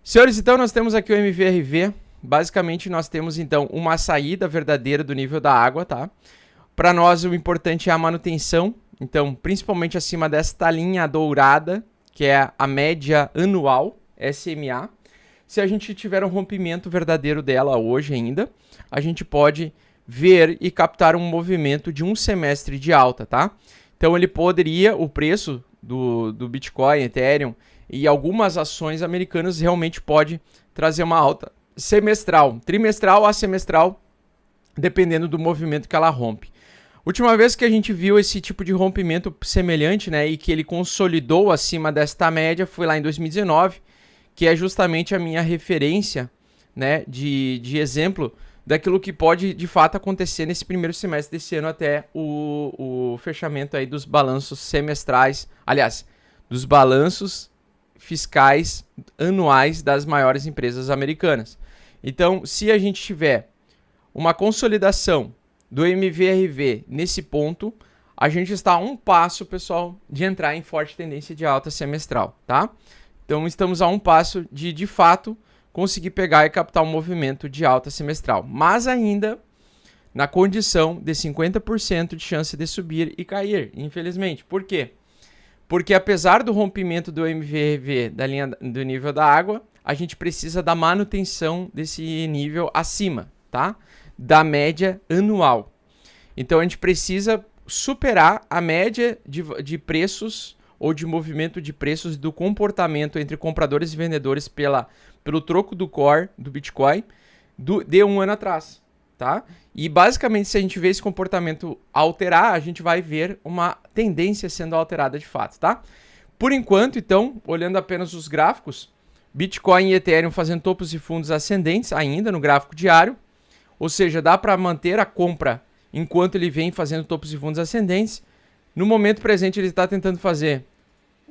Senhores, então nós temos aqui o MVRV. Basicamente nós temos então uma saída verdadeira do nível da água, tá? Para nós o importante é a manutenção, então principalmente acima desta linha dourada, que é a média anual, SMA. Se a gente tiver um rompimento verdadeiro dela hoje ainda, a gente pode ver e captar um movimento de um semestre de alta, tá? Então ele poderia, o preço do Bitcoin, Ethereum e algumas ações americanas realmente pode trazer uma alta semestral, trimestral a semestral, dependendo do movimento que ela rompe. Última vez que a gente viu esse tipo de rompimento semelhante, né, e que ele consolidou acima desta média foi lá em 2019, que é justamente a minha referência, né, de exemplo daquilo que pode de fato acontecer nesse primeiro semestre desse ano até o fechamento aí dos balanços semestrais, aliás, dos balanços fiscais anuais das maiores empresas americanas. Então, se a gente tiver uma consolidação do MVRV nesse ponto, a gente está a um passo, pessoal, de entrar em forte tendência de alta semestral, tá? Então, estamos a um passo de fato, conseguir pegar e captar um movimento de alta semestral. Mas ainda na condição de 50% de chance de subir e cair, infelizmente. Por quê? Porque apesar do rompimento do MVRV da linha do nível da água, a gente precisa da manutenção desse nível acima, tá? Da média anual. Então a gente precisa superar a média de preços ou de movimento de preços do comportamento entre compradores e vendedores pelo troco do core do Bitcoin de um ano atrás, tá? E basicamente se a gente vê esse comportamento alterar, a gente vai ver uma tendência sendo alterada de fato, tá? Por enquanto, então, olhando apenas os gráficos, Bitcoin e Ethereum fazendo topos e fundos ascendentes ainda no gráfico diário, ou seja, dá para manter a compra enquanto ele vem fazendo topos e fundos ascendentes. No momento presente ele está tentando fazer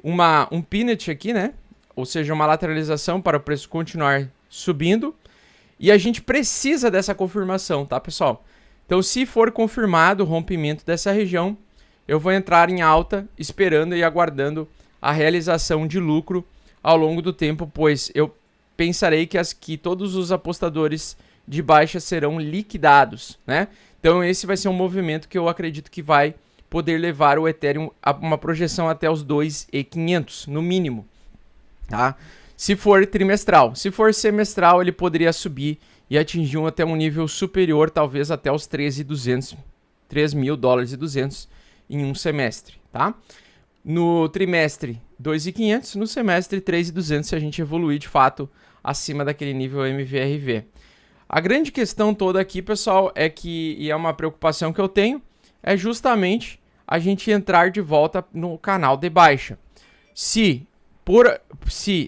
um pivot aqui, né? Ou seja, uma lateralização para o preço continuar subindo. E a gente precisa dessa confirmação, tá, pessoal? Então, se for confirmado o rompimento dessa região, eu vou entrar em alta, esperando e aguardando a realização de lucro ao longo do tempo, pois eu pensarei que todos os apostadores de baixa serão liquidados, né? Então, esse vai ser um movimento que eu acredito que vai poder levar o Ethereum a uma projeção até os 2.500, no mínimo, tá? Se for trimestral. Se for semestral, ele poderia subir e atingir até um nível superior, talvez até os 3.000 dólares e 200 em um semestre, tá? No trimestre, 2.500, no semestre, 3.200, se a gente evoluir de fato acima daquele nível MVRV. A grande questão toda aqui, pessoal, é que, e é uma preocupação que eu tenho, é justamente a gente entrar de volta no canal de baixa. Se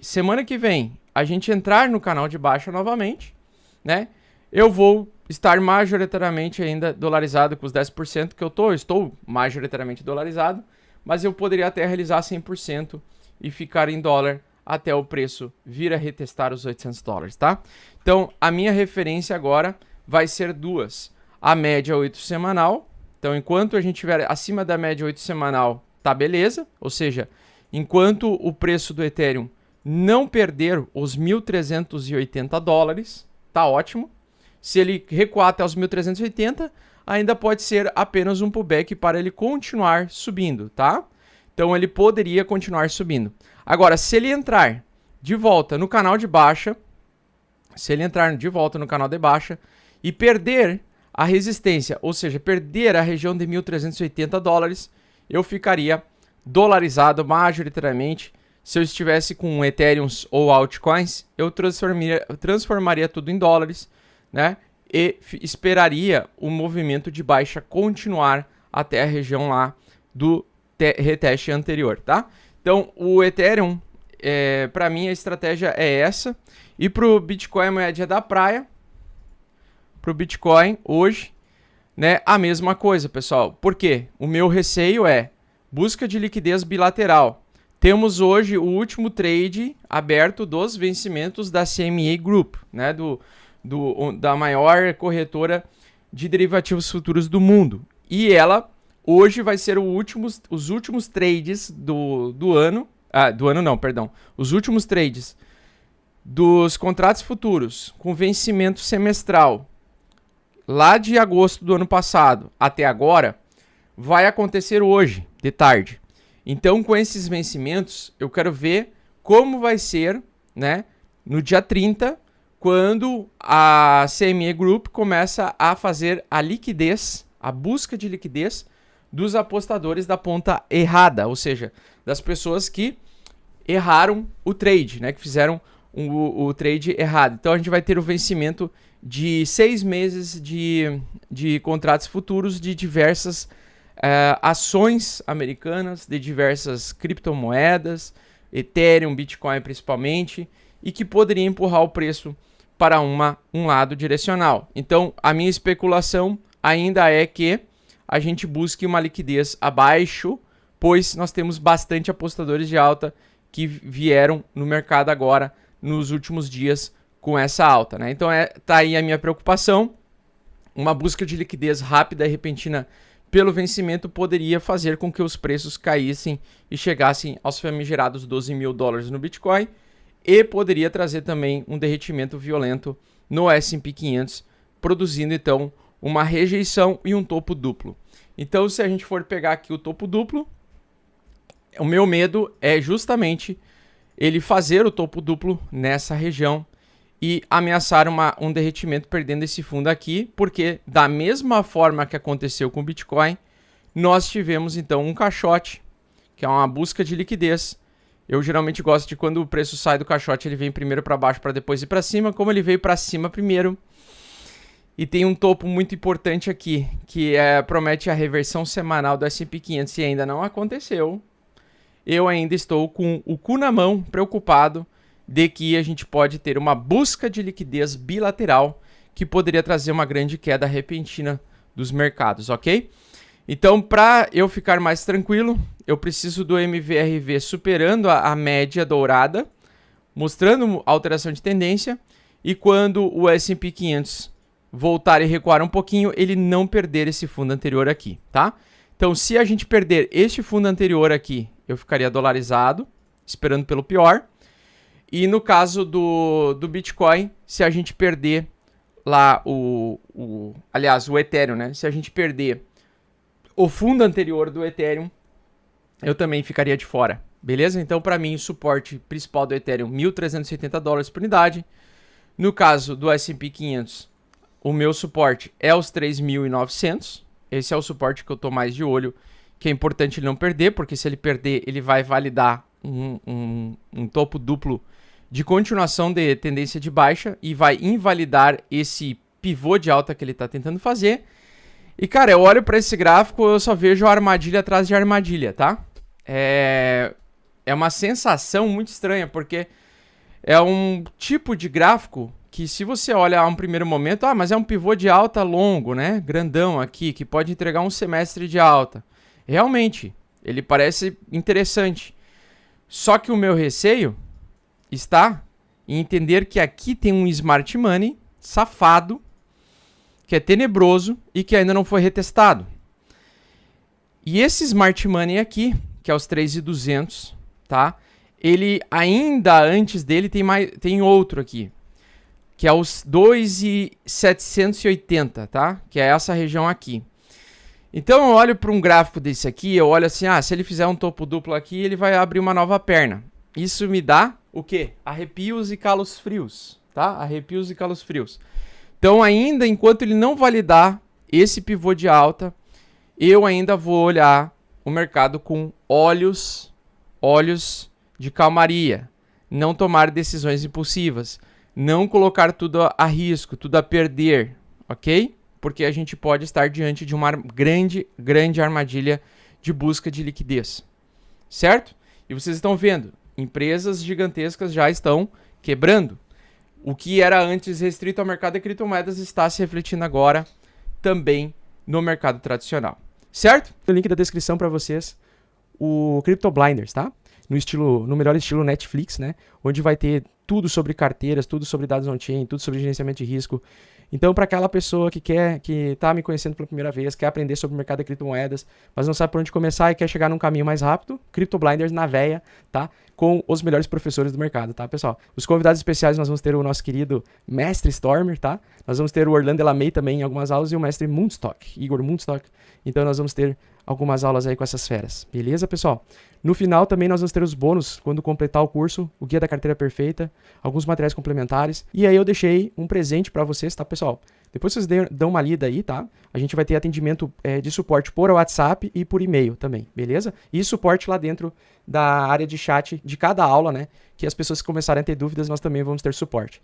semana que vem a gente entrar no canal de baixa novamente, né? Eu vou estar majoritariamente ainda dolarizado com os 10% que eu estou majoritariamente dolarizado, mas eu poderia até realizar 100% e ficar em dólar até o preço vir a retestar os 800 dólares, tá? Então, a minha referência agora vai ser duas. A média 8 semanal. Então, enquanto a gente estiver acima da média 8 semanal, tá beleza. Ou seja, enquanto o preço do Ethereum não perder os 1.380 dólares, tá ótimo. Se ele recuar até os 1.380, ainda pode ser apenas um pullback para ele continuar subindo, tá? Então ele poderia continuar subindo. Agora, se ele entrar de volta no canal de baixa, e perder a resistência, ou seja, perder a região de 1.380 dólares, eu ficaria dolarizado majoritariamente. Se eu estivesse com Ethereum ou altcoins, eu transformaria tudo em dólares, né? E esperaria o movimento de baixa continuar até a região lá do reteste anterior, tá? Então, o Ethereum, para mim, a estratégia é essa. E para o Bitcoin, a moeda da praia, para o Bitcoin hoje, né, a mesma coisa, pessoal. Por quê? O meu receio é busca de liquidez bilateral. Temos hoje o último trade aberto dos vencimentos da CME Group, né, da maior corretora de derivativos futuros do mundo. E ela hoje vai ser os últimos trades do ano. Do ano não, perdão. Os últimos trades dos contratos futuros com vencimento semestral lá de agosto do ano passado até agora vai acontecer hoje, de tarde. Então, com esses vencimentos, eu quero ver como vai ser, né, no dia 30, quando a CME Group começa a fazer a liquidez, a busca de liquidez dos apostadores da ponta errada, ou seja, das pessoas que erraram o trade, né, que fizeram o trade errado. Então, a gente vai ter o vencimento de 6 meses de contratos futuros de diversas ações americanas, de diversas criptomoedas, Ethereum, Bitcoin principalmente, e que poderia empurrar o preço para um lado direcional. Então, a minha especulação ainda é que a gente busque uma liquidez abaixo, pois nós temos bastante apostadores de alta que vieram no mercado agora, nos últimos dias, com essa alta, né? Então, tá aí a minha preocupação. Uma busca de liquidez rápida e repentina pelo vencimento poderia fazer com que os preços caíssem e chegassem aos famigerados $12.000 no Bitcoin e poderia trazer também um derretimento violento no S&P 500, produzindo então uma rejeição e um topo duplo. Então, se a gente for pegar aqui o topo duplo, o meu medo é justamente ele fazer o topo duplo nessa região e ameaçar um derretimento perdendo esse fundo aqui, porque da mesma forma que aconteceu com o Bitcoin, nós tivemos então um caixote, que é uma busca de liquidez. Eu geralmente gosto de quando o preço sai do caixote, ele vem primeiro para baixo para depois ir para cima. Como ele veio para cima primeiro, e tem um topo muito importante aqui, que promete a reversão semanal do S&P 500 e ainda não aconteceu. Eu ainda estou com o cu na mão, preocupado de que a gente pode ter uma busca de liquidez bilateral que poderia trazer uma grande queda repentina dos mercados, ok? Então, para eu ficar mais tranquilo, eu preciso do MVRV superando a média dourada, mostrando alteração de tendência, e quando o S&P 500 voltar e recuar um pouquinho, ele não perder esse fundo anterior aqui, tá? Então, se a gente perder este fundo anterior aqui, eu ficaria dolarizado, esperando pelo pior. E no caso do Bitcoin, se a gente perder lá aliás, o Ethereum, né? Se a gente perder o fundo anterior do Ethereum, eu também ficaria de fora, beleza? Então, para mim, o suporte principal do Ethereum, $1.370 por unidade. No caso do S&P 500, o meu suporte é os 3.900. Esse é o suporte que eu estou mais de olho, que é importante ele não perder, porque se ele perder, ele vai validar um topo duplo de continuação de tendência de baixa e vai invalidar esse pivô de alta que ele está tentando fazer. E, cara, eu olho para esse gráfico, eu só vejo armadilha atrás de armadilha, tá? É uma sensação muito estranha, porque é um tipo de gráfico que, se você olha a um primeiro momento, mas é um pivô de alta longo, né? Grandão aqui, que pode entregar um semestre de alta. Realmente, ele parece interessante. Só que o meu receio está em entender que aqui tem um smart money safado, que é tenebroso e que ainda não foi retestado. E esse smart money aqui, que é os 3.200, tá? Ele ainda antes dele tem outro aqui, que é os 2.780, tá? Que é essa região aqui. Então eu olho para um gráfico desse aqui, eu olho assim, se ele fizer um topo duplo aqui, ele vai abrir uma nova perna. Isso me dá o quê? Arrepios e calos frios, tá? Arrepios e calos frios. Então, ainda enquanto ele não validar esse pivô de alta, eu ainda vou olhar o mercado com olhos de calmaria. Não tomar decisões impulsivas. Não colocar tudo a risco, tudo a perder, ok? Porque a gente pode estar diante de uma grande armadilha de busca de liquidez, certo? E vocês estão vendo, empresas gigantescas já estão quebrando. O que era antes restrito ao mercado de criptomoedas está se refletindo agora também no mercado tradicional, certo? O link da descrição para vocês, o Crypto Blinders, tá? No melhor estilo Netflix, né? Onde vai ter tudo sobre carteiras, tudo sobre dados on-chain, tudo sobre gerenciamento de risco. Então, para aquela pessoa que está me conhecendo pela primeira vez, quer aprender sobre o mercado de criptomoedas, mas não sabe por onde começar e quer chegar num caminho mais rápido, Crypto Blinders na veia, tá? Com os melhores professores do mercado, tá, pessoal? Os convidados especiais nós vamos ter o nosso querido Mestre Stormer, tá? Nós vamos ter o Orlando Elamey também em algumas aulas e o Mestre Moonstock, Igor Moonstock. Então, nós vamos ter algumas aulas aí com essas feras, beleza, pessoal? No final também nós vamos ter os bônus quando completar o curso, o Guia da Carteira Perfeita, alguns materiais complementares. E aí eu deixei um presente para vocês, tá, pessoal? Depois vocês dão uma lida aí, tá? A gente vai ter atendimento de suporte por WhatsApp e por e-mail também, beleza? E suporte lá dentro da área de chat de cada aula, né? Que as pessoas que começarem a ter dúvidas, nós também vamos ter suporte.